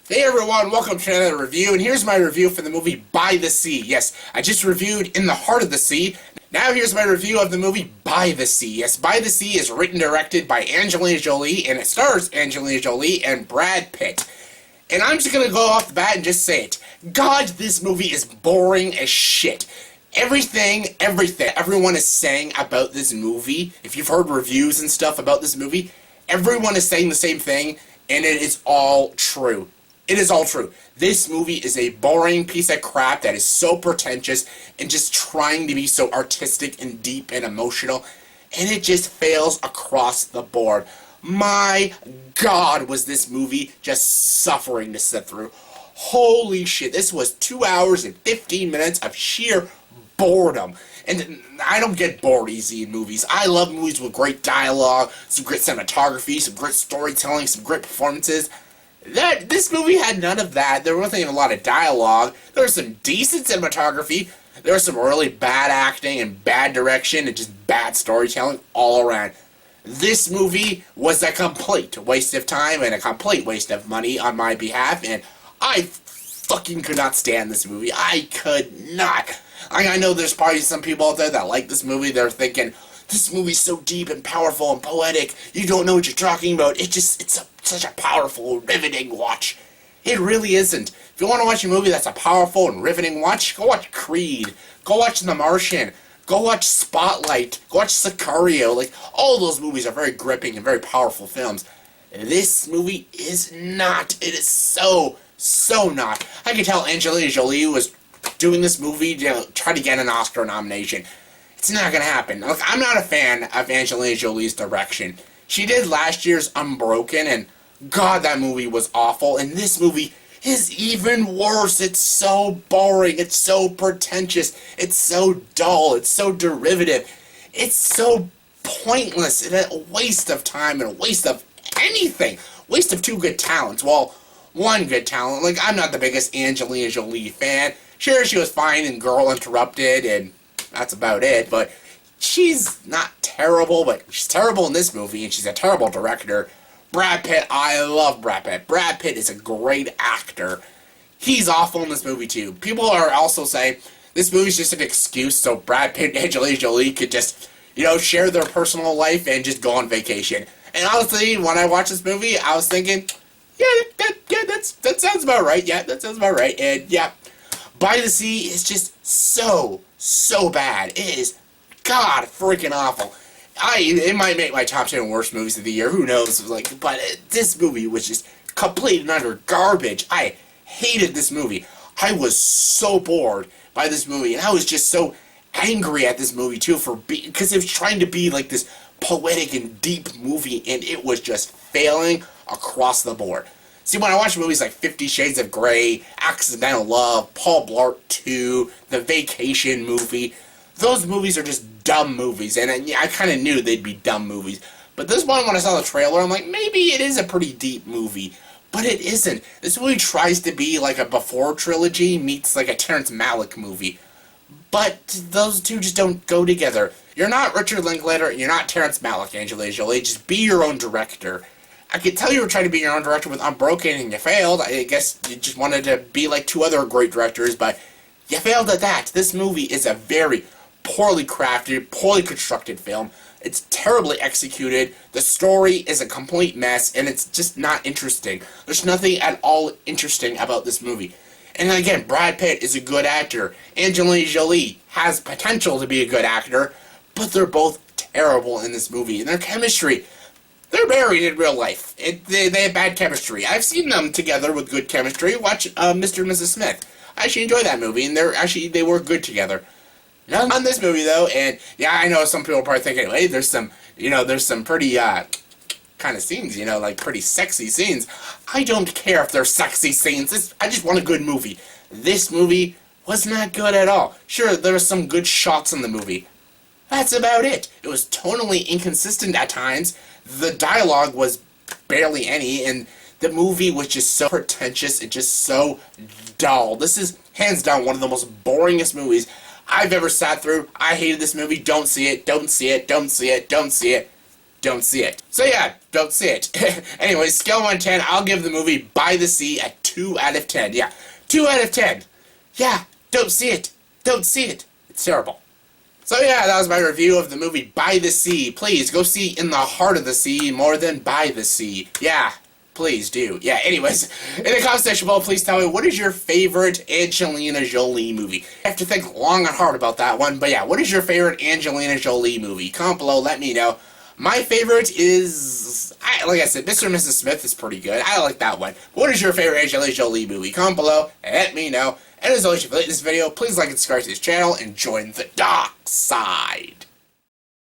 Hey everyone, welcome to another review, and here's my review for the movie By the Sea. Yes, I just reviewed In the Heart of the Sea. Now here's my review of the movie By the Sea. Yes, By the Sea is written and directed by Angelina Jolie, and it stars Angelina Jolie and Brad Pitt. And I'm just gonna go off the bat and just say it. God, this movie is boring as shit. Everything everyone is saying about this movie, if you've heard reviews and stuff about this movie, everyone is saying the same thing, and it is all true. It is all true. This movie is a boring piece of crap that is so pretentious and just trying to be so artistic and deep and emotional, and it just fails across the board. My God, was this movie just suffering to sit through. Holy shit, this was 2 hours and 15 minutes of sheer boredom. And I don't get bored easy in movies. I love movies with great dialogue, some great cinematography, some great storytelling, some great performances. This movie had none of that. There wasn't even a lot of dialogue. There was some decent cinematography. There was some really bad acting and bad direction and just bad storytelling all around. This movie was a complete waste of time and a complete waste of money on my behalf, and I fucking could not stand this movie. I could not. I know there's probably some people out there that like this movie. They're thinking, this movie's so deep and powerful and poetic. You don't know what you're talking about. It's such a powerful, riveting watch. It really isn't. If you want to watch a movie that's a powerful and riveting watch, go watch Creed. Go watch The Martian. Go watch Spotlight. Go watch Sicario. Like, all those movies are very gripping and very powerful films. This movie is not. It is so not. I can tell Angelina Jolie was doing this movie to try to get an Oscar nomination. It's not gonna happen. Look, I'm not a fan of Angelina Jolie's direction. She did last year's Unbroken, and God, that movie was awful, and this movie is even worse. It's so boring, it's so pretentious, it's so dull, it's so derivative, it's so pointless, and a waste of time, and a waste of anything. Waste of two good talents. Well, one good talent. Like, I'm not the biggest Angelina Jolie fan. Sure, she was fine in Girl Interrupted, and that's about it, but she's not terrible, but she's terrible in this movie, and she's a terrible director. Brad Pitt, I love Brad Pitt. Brad Pitt is a great actor. He's awful in this movie, too. People are also saying this movie's just an excuse so Brad Pitt and Angelina Jolie could just, share their personal life and just go on vacation. And honestly, when I watched this movie, I was thinking, that sounds about right. Yeah, that sounds about right. And yeah, By the Sea is just so bad. It is God freaking awful. It might make my top 10 worst movies of the year. Who knows? But this movie was just complete and utter garbage. I hated this movie. I was so bored by this movie, and I was just so angry at this movie too because it was trying to be like this poetic and deep movie, and it was just failing across the board. See, when I watch movies like 50 Shades of Grey, Accidental Love, Paul Blart 2, The Vacation movie, those movies are just dumb movies, and I kind of knew they'd be dumb movies. But this one, when I saw the trailer, I'm like, maybe it is a pretty deep movie. But it isn't. This movie tries to be like a Before trilogy meets like a Terrence Malick movie. But those two just don't go together. You're not Richard Linklater, you're not Terrence Malick, Angelina Jolie. Just be your own director. I could tell you were trying to be your own director with Unbroken and you failed. I guess you just wanted to be like two other great directors, but you failed at that. This movie is a very poorly crafted, poorly constructed film. It's terribly executed. The story is a complete mess, and it's just not interesting. There's nothing at all interesting about this movie. And again, Brad Pitt is a good actor. Angelina Jolie has potential to be a good actor, but they're both terrible in this movie. And their chemistry, they're married in real life. They have bad chemistry. I've seen them together with good chemistry. Watch Mr. and Mrs. Smith. I actually enjoy that movie, and they work good together. Not on this movie, though, and yeah, I know some people are probably thinking, hey, there's some pretty, kind of scenes, like pretty sexy scenes. I don't care if they're sexy scenes. I just want a good movie. This movie was not good at all. Sure, there were some good shots in the movie. That's about it. It was tonally inconsistent at times. The dialogue was barely any, and the movie was just so pretentious and just so dull. This is, hands down, one of the most boringest movies I've ever sat through. I hated this movie. Don't see it. Don't see it. Don't see it. Don't see it. don't see it. So yeah, don't see it. Anyways, scale of 1 to 10, I'll give the movie By the Sea a 2 out of 10. Yeah, 2 out of 10. Yeah, don't see it. Don't see it. It's terrible. So yeah, that was my review of the movie By the Sea. Please, go see In the Heart of the Sea more than By the Sea. Yeah, please do. Yeah, anyways, in the comment section below, please tell me, what is your favorite Angelina Jolie movie? I have to think long and hard about that one, but yeah, what is your favorite Angelina Jolie movie? Comment below, let me know. My favorite is, like I said, Mr. and Mrs. Smith is pretty good. I like that one. What is your favorite Angelina Jolie movie? Comment below and let me know. And as always, if you like this video, please like and subscribe to this channel and join the dark side.